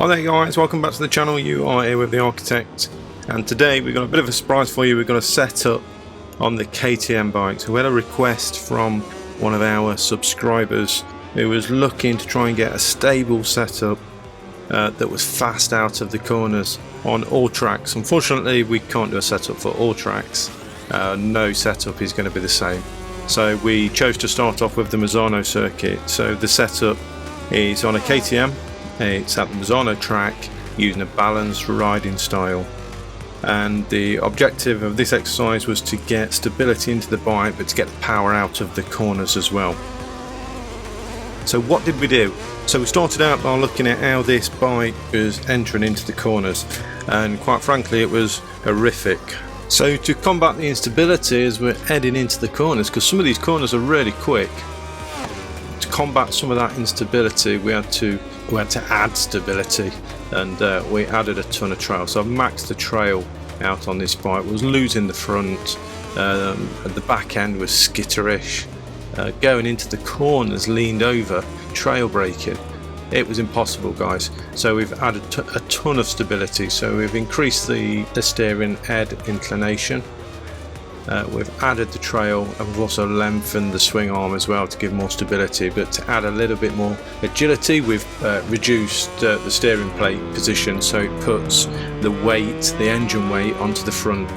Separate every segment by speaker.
Speaker 1: Hi there guys, welcome back to the channel. You are here with the Architect, and today we've got a bit of a surprise for you. We've got a setup on the KTM bike. So we had a request from one of our subscribers who was looking to try and get a stable setup that was fast out of the corners on all tracks. Unfortunately we can't do a setup for all tracks. No setup is going to be the same. So we chose to start off with the Misano circuit. So the setup is on a KTM. It's at the Misano track using a balanced riding style, and the objective of this exercise was to get stability into the bike but to get the power out of the corners as well. So what did we do? So we started out by looking at how this bike was entering into the corners, and quite frankly it was horrific. So to combat the instability as we're heading into the corners, because some of these corners are really quick, to combat some of that instability we had to add stability, and we added a ton of trail. So I've maxed the trail out on this bike. Was losing the front, at the back end was skitterish, going into the corners leaned over, trail braking. It was impossible, guys. So we've added a ton of stability. So we've increased the steering head inclination, we've added the trail, and we've also lengthened the swing arm as well to give more stability. But to add a little bit more agility, we've reduced the steering plate position, so it puts the weight, the engine weight, onto the front,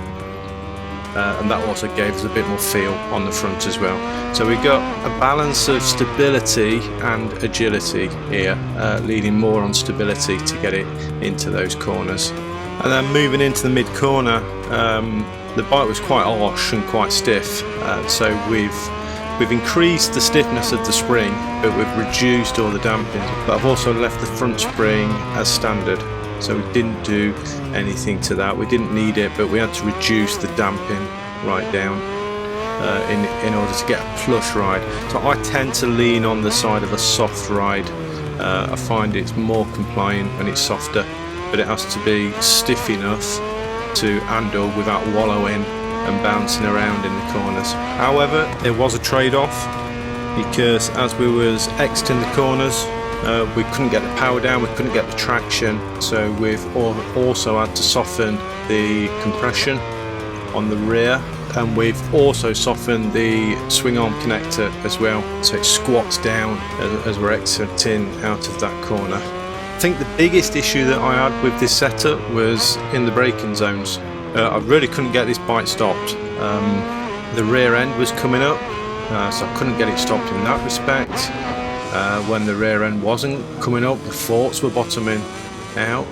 Speaker 1: and that also gave us a bit more feel on the front as well. So we got a balance of stability and agility here, leaning more on stability to get it into those corners. And then moving into the mid corner, the bike was quite harsh and quite stiff, so we've increased the stiffness of the spring, but we've reduced all the damping. But I've also left the front spring as standard, so we didn't do anything to that. We didn't need it, but we had to reduce the damping right down in order to get a plush ride. So I tend to lean on the side of a soft ride. I find it's more compliant when it's softer, but it has to be stiff enough to handle without wallowing and bouncing around in the corners. However, there was a trade-off, because as we was exiting the corners, we couldn't get the power down, we couldn't get the traction, so we've also had to soften the compression on the rear, and we've also softened the swing arm connector as well, so it squats down as we're exiting out of that corner. I think the biggest issue that I had with this setup was in the braking zones. I really couldn't get this bike stopped. The rear end was coming up, so I couldn't get it stopped in that respect. When the rear end wasn't coming up, the forks were bottoming out.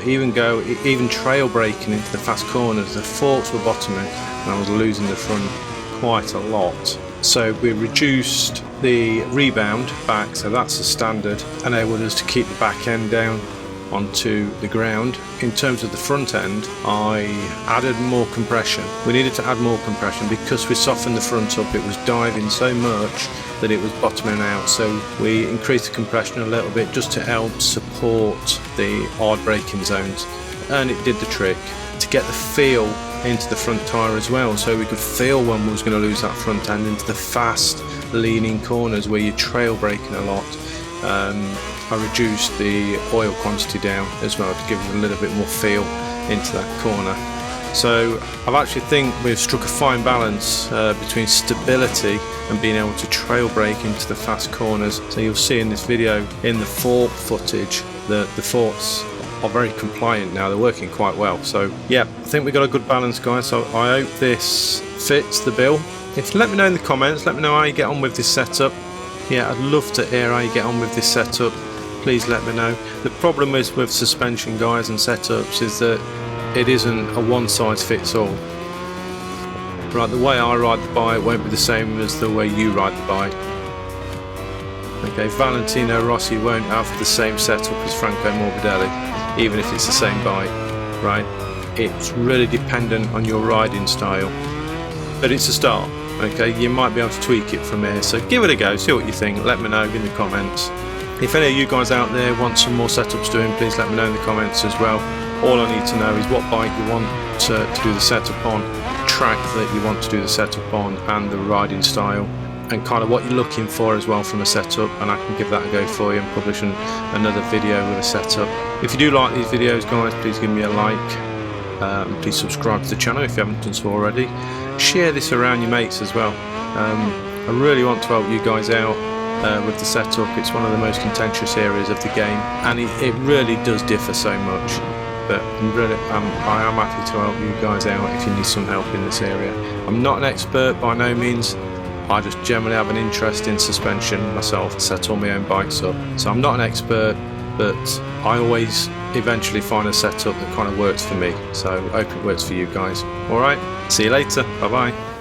Speaker 1: Even trail braking into the fast corners, the forks were bottoming, and I was losing the front quite a lot. So we reduced the rebound back, so that's the standard, enabled us to keep the back end down onto the ground. In terms of the front end, I added more compression. We needed to add more compression because we softened the front up. It was diving so much that it was bottoming out, so we increased the compression a little bit just to help support the hard braking zones, and it did the trick to get the feel into the front tyre as well, so we could feel when we was going to lose that front end into the fast leaning corners where you're trail braking a lot. I reduced the oil quantity down as well to give it a little bit more feel into that corner. So I actually think we've struck a fine balance between stability and being able to trail brake into the fast corners. So you'll see in this video, in the fork footage, that the forks are very compliant now, they're working quite well. So yeah, I think we got a good balance, guys. So I hope this fits the bill. Let me know in the comments, let me know how you get on with this setup. Yeah, I'd love to hear how you get on with this setup. Please let me know. The problem is with suspension, guys, and setups is that it isn't a one size fits all. Right, the way I ride the bike won't be the same as the way you ride the bike. Okay, Valentino Rossi won't have the same setup as Franco Morbidelli, even if it's the same bike, right? It's really dependent on your riding style, but it's a start. Okay, you might be able to tweak it from here, so give it a go, see what you think, let me know in the comments. If any of you guys out there want some more setups doing, please let me know in the comments as well. All I need to know is what bike you want to do the setup on, track that you want to do the setup on, and the riding style. and kind of what you're looking for as well from a setup, and I can give that a go for you and publish another video with a setup. If you do like these videos, guys, please give me a like. Please subscribe to the channel if you haven't done so already. Share this around your mates as well. I really want to help you guys out with the setup. It's one of the most contentious areas of the game, and it really does differ so much. But I am happy to help you guys out if you need some help in this area. I'm not an expert by no means. I just generally have an interest in suspension myself, set all my own bikes up. So I'm not an expert, but I always eventually find a setup that kind of works for me. So I hope it works for you guys. Alright, see you later. Bye bye.